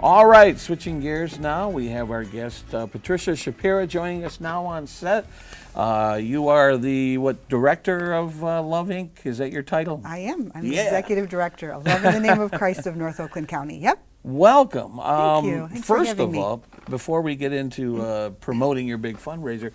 All right, switching gears now, we have our guest Patricia Schapira joining us now on set. You are the director of Love Inc. Is that your title? I am. I'm the executive director of Love in the Name of Christ of North Oakland County. Yep. Welcome. Thank you. Thanks for first having of me. all, before we get into promoting your big fundraiser,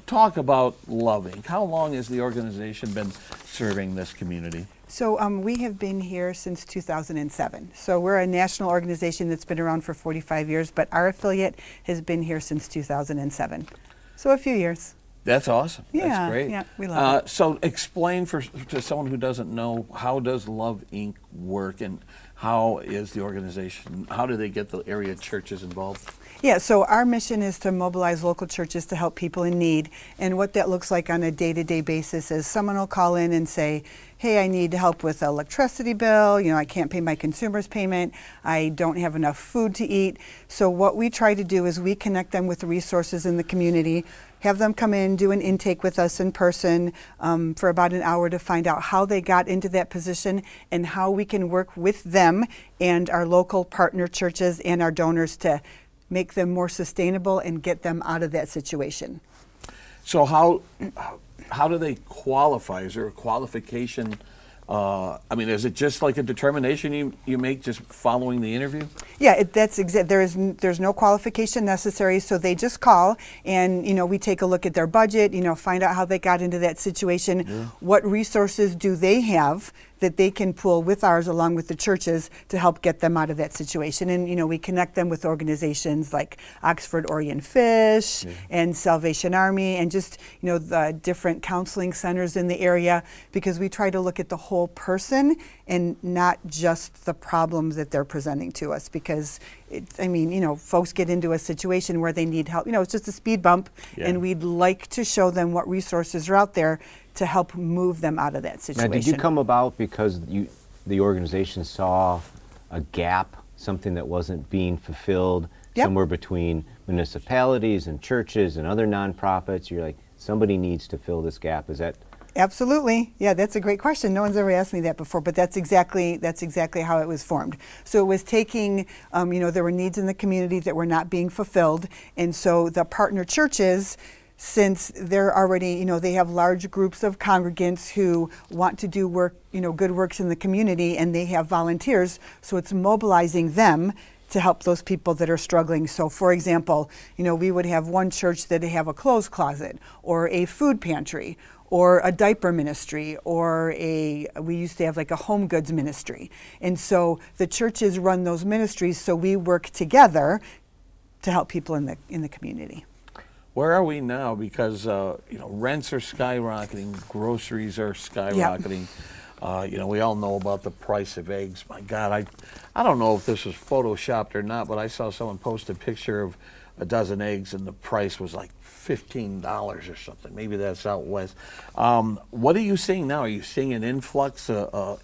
talk about Love Inc. How long has the organization been serving this community? So we have been here since 2007. So we're a national organization that's been around for 45 years, but our affiliate has been here since 2007. So a few years. That's awesome. Yeah, That's great. yeah, we love it. So explain to someone who doesn't know, how does Love Inc. work, and how is the organization, how do they get the area churches involved? Yeah, so our mission is to mobilize local churches to help people in need. And what that looks like on a day-to-day basis is someone will call in and say, hey, I need help with an electricity bill, I can't pay my consumer's payment, I don't have enough food to eat. So what we try to do is we connect them with the resources in the community, have them come in, do an intake with us in person for about an hour to find out how they got into that position and how we can work with them and our local partner churches and our donors to make them more sustainable and get them out of that situation. So how do they qualify? Is there a qualification? Is it just like a determination you make just following the interview? Yeah, there's no qualification necessary, so they just call and we take a look at their budget, find out how they got into that situation, what resources do they have that they can pool with ours along with the churches to help get them out of that situation. And we connect them with organizations like Oxford Orion Fish and Salvation Army and just the different counseling centers in the area, because we try to look at the whole person and not just the problems that they're presenting to us, because folks get into a situation where they need help. It's just a speed bump, and we'd like to show them what resources are out there to help move them out of that situation. Now, did you come about because the organization saw a gap, something that wasn't being fulfilled somewhere between municipalities and churches and other nonprofits? You're like, somebody needs to fill this gap. Is that? Absolutely. Yeah, that's a great question. No one's ever asked me that before, but that's exactly how it was formed. So it was taking, there were needs in the community that were not being fulfilled, and so the partner churches, since they're already, they have large groups of congregants who want to do work, good works in the community, and they have volunteers, so it's mobilizing them to help those people that are struggling. So for example, we would have one church that have a clothes closet or a food pantry or a diaper ministry, or we used to have like a home goods ministry. And so the churches run those ministries, so we work together to help people in the community. Where are we now? Because rents are skyrocketing, groceries are skyrocketing. We all know about the price of eggs. My God, I don't know if this was photoshopped or not, but I saw someone post a picture of a dozen eggs and the price was like $15 or something. Maybe that's out west. What are you seeing now? Are you seeing an influx,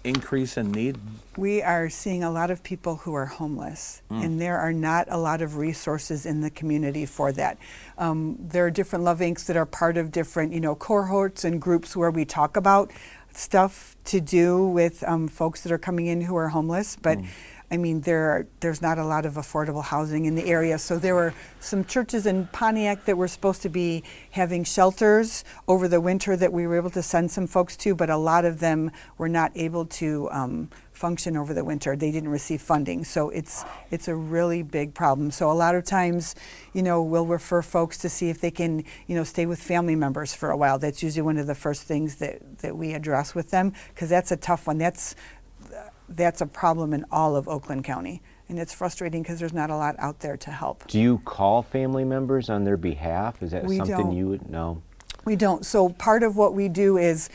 increase in need? We are seeing a lot of people who are homeless, and there are not a lot of resources in the community for that. There are different Love Incs. that are part of different, cohorts and groups where we talk about stuff to do with folks that are coming in who are homeless, but there's not a lot of affordable housing in the area. So there were some churches in Pontiac that were supposed to be having shelters over the winter that we were able to send some folks to, but a lot of them were not able to function over the winter. They didn't receive funding. So it's a really big problem. So a lot of times, we'll refer folks to see if they can, stay with family members for a while. That's usually one of the first things that we address with them, because that's a tough one. That's a problem in all of Oakland County, and it's frustrating because there's not a lot out there to help. Do you call family members on their behalf? Is that something you would know? We don't. So part of what we do is,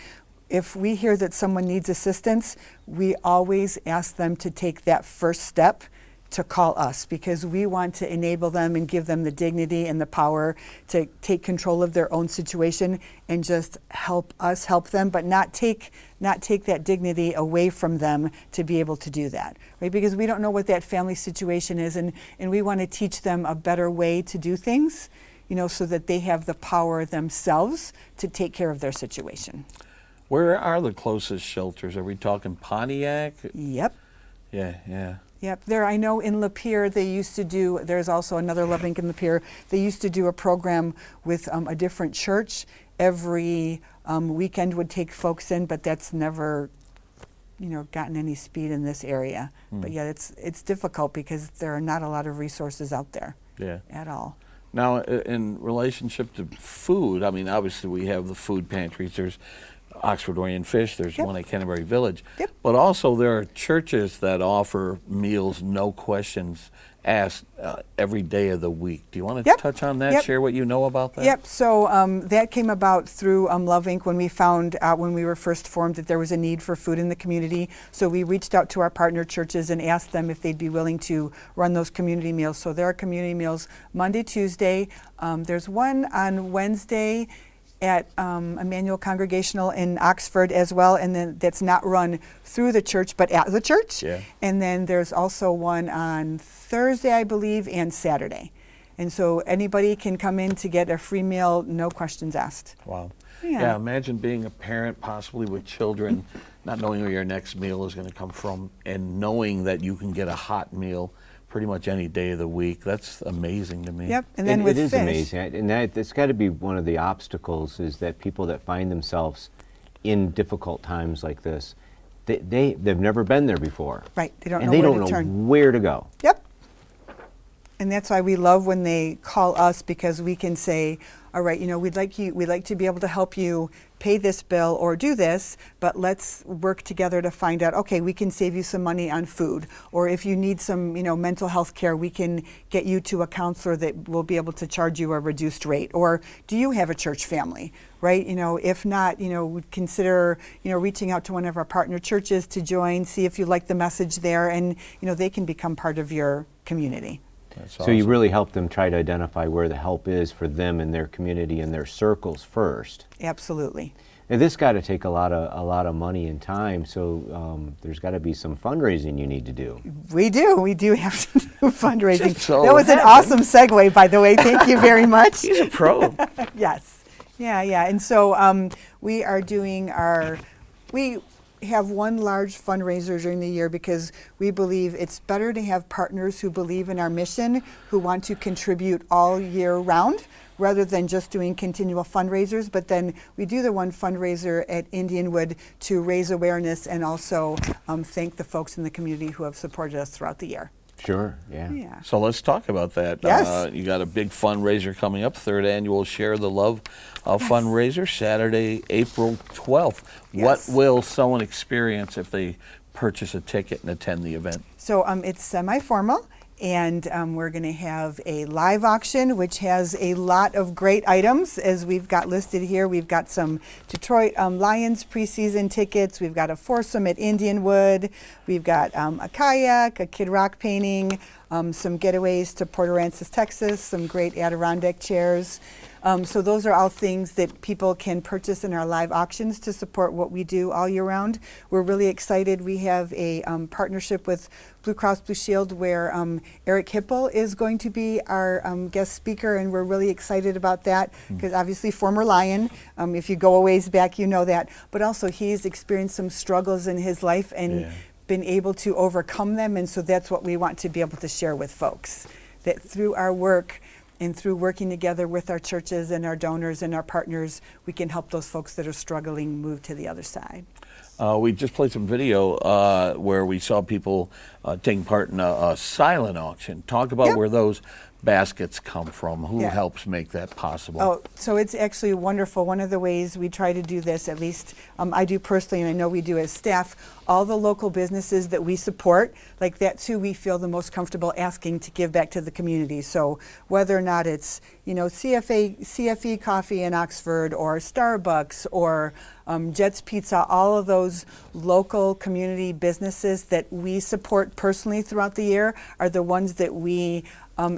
if we hear that someone needs assistance, we always ask them to take that first step to call us, because we want to enable them and give them the dignity and the power to take control of their own situation and just help us help them, but not take that dignity away from them to be able to do that, right? Because we don't know what that family situation is, and we want to teach them a better way to do things, so that they have the power themselves to take care of their situation. Where are the closest shelters? Are we talking Pontiac? Yep. Yeah. Yep, there. I know in Lapeer they used to do. There's also another Love Inc. in Lapeer. They used to do a program with a different church every weekend. Would take folks in, but that's never, gotten any speed in this area. But yeah, it's difficult because there are not a lot of resources out there. Yeah. At all. Now, in relationship to food, I mean, obviously we have the food pantries. There's Oxford Orion Fish. There's one at Canterbury Village. Yep. But also there are churches that offer meals, no questions asked, every day of the week. Do you want to touch on that? Yep. Share what you know about that? Yep. So that came about through Love Inc. when we found out when we were first formed that there was a need for food in the community. So we reached out to our partner churches and asked them if they'd be willing to run those community meals. So there are community meals Monday, Tuesday. There's one on Wednesday at Emmanuel Congregational in Oxford as well, and then that's not run through the church but at the church. Yeah. And then there's also one on Thursday, I believe, and Saturday. And so anybody can come in to get a free meal, no questions asked. Wow. Yeah. Yeah, imagine being a parent, possibly with children, not knowing where your next meal is going to come from, and knowing that you can get a hot meal pretty much any day of the week. That's amazing to me. Yep. And then It is fish. amazing, and that's got to be one of the obstacles, is that people that find themselves in difficult times like this, they've never been there before. Right. They don't and know they where don't to know turn. where to go. Yep. And that's why we love when they call us, because we can say, all right, we'd like to be able to help you pay this bill or do this, but let's work together to find out, okay, we can save you some money on food. Or if you need some, mental health care, we can get you to a counselor that will be able to charge you a reduced rate. Or do you have a church family, right? If not, we'd consider, reaching out to one of our partner churches to join, see if you like the message there, and, they can become part of your community. That's So you awesome. really help them try to identify where the help is for them in their community and their circles first. Absolutely. And this got to take a lot of money and time. So there's got to be some fundraising you need to do. We do have to do fundraising. Just so That was an happened. awesome segue, by the way. Thank you very much. He's a pro. Yes. Yeah. And so we are doing we have one large fundraiser during the year because we believe it's better to have partners who believe in our mission, who want to contribute all year round, rather than just doing continual fundraisers. But then we do the one fundraiser at Indianwood to raise awareness and also thank the folks in the community who have supported us throughout the year. Sure, yeah. Yeah. So let's talk about that. Yes. You got a big fundraiser coming up, third annual Share the Love fundraiser, Saturday, April 12th. What Yes. will someone experience if they purchase a ticket and attend the event? So it's semi-formal, and we're going to have a live auction, which has a lot of great items, as we've got listed here. We've got some Detroit Lions preseason tickets. We've got a foursome at Indianwood. We've got a kayak, a Kid Rock painting, some getaways to Port Aransas, Texas, some great Adirondack chairs. So those are all things that people can purchase in our live auctions to support what we do all year round. We're really excited. We have a partnership with Blue Cross Blue Shield where Eric Hipple is going to be our guest speaker, and we're really excited about that because obviously former Lion, if you go a ways back, you know that, but also he's experienced some struggles in his life and been able to overcome them, and so that's what we want to be able to share with folks, that through our work and through working together with our churches and our donors and our partners, we can help those folks that are struggling move to the other side. We just played some video where we saw people taking part in a silent auction. Talk about where those baskets come from. Who helps make that possible? Oh, so it's actually wonderful. One of the ways we try to do this, at least I do personally, and I know we do as staff, all the local businesses that we support, like that's who we feel the most comfortable asking to give back to the community. So whether or not it's, CFE Coffee in Oxford or Starbucks or Jet's Pizza, all of those local community businesses that we support personally throughout the year are the ones that we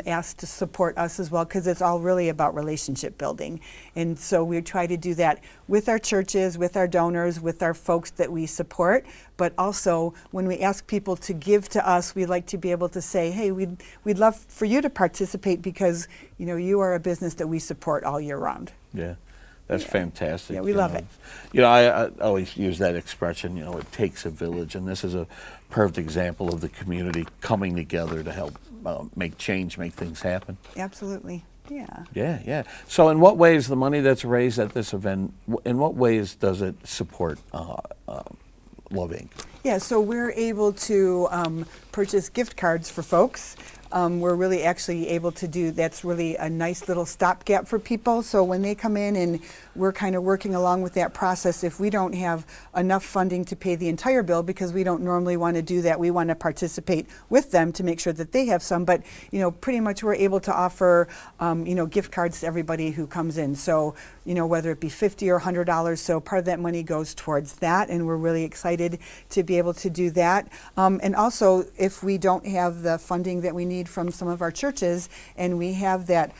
asked to support us as well, because it's all really about relationship building. And so we try to do that with our churches, with our donors, with our folks that we support. But also, when we ask people to give to us, we like to be able to say, hey, we'd love for you to participate because you are a business that we support all year round. Yeah. That's fantastic. Yeah, we you love know. it. You know, I always use that expression, you know, it takes a village, and this is a perfect example of the community coming together to help make change, make things happen. Absolutely. Yeah. Yeah, yeah. So in what ways the money that's raised at this event, in what ways does it support Love Inc.? Yeah, so we're able to purchase gift cards for folks. We're really actually able to do, that's really a nice little stopgap for people. So when they come in and we're kind of working along with that process, if we don't have enough funding to pay the entire bill, because we don't normally want to do that, we want to participate with them to make sure that they have some. But, you know, pretty much we're able to offer, you know, gift cards to everybody who comes in. So, you know, whether it be $50 or $100, so part of that money goes towards that, and we're really excited to be able to do that. And also, if we don't have the funding that we need from some of our churches, and we have that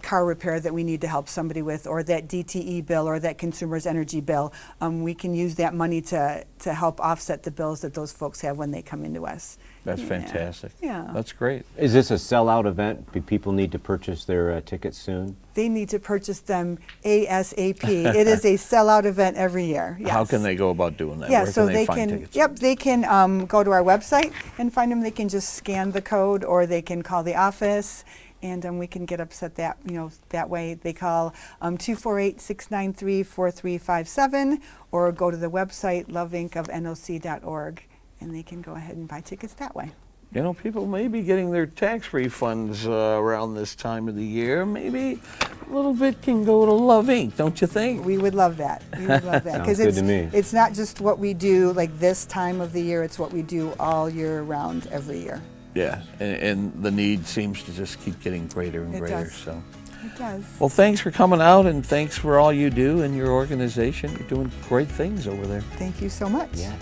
car repair that we need to help somebody with, or that DTE bill, or that consumer's energy bill, we can use that money to help offset the bills that those folks have when they come into us. That's fantastic. Yeah. That's great. Is this a sellout event? Do people need to purchase their tickets soon? They need to purchase them ASAP. It is a sellout event every year. Yes. How can they go about doing that? Yeah, Where so can they they find can. tickets? Yep, they can go to our website and find them. They can just scan the code, or they can call the office, and we can get upset that, you know, that way. They call 248-693-4357, or go to the website loveincofnoc.org, and they can go ahead and buy tickets that way. You know, people may be getting their tax refunds around this time of the year. Maybe a little bit can go to Love Inc., don't you think? We would love that. We would love that. Sounds good to me. It's not just what we do like this time of the year, it's what we do all year round, every year. Yeah, and the need seems to just keep getting greater and It greater. does. So, It does. well, thanks for coming out, and thanks for all you do in your organization. You're doing great things over there. Thank you so much. Yeah.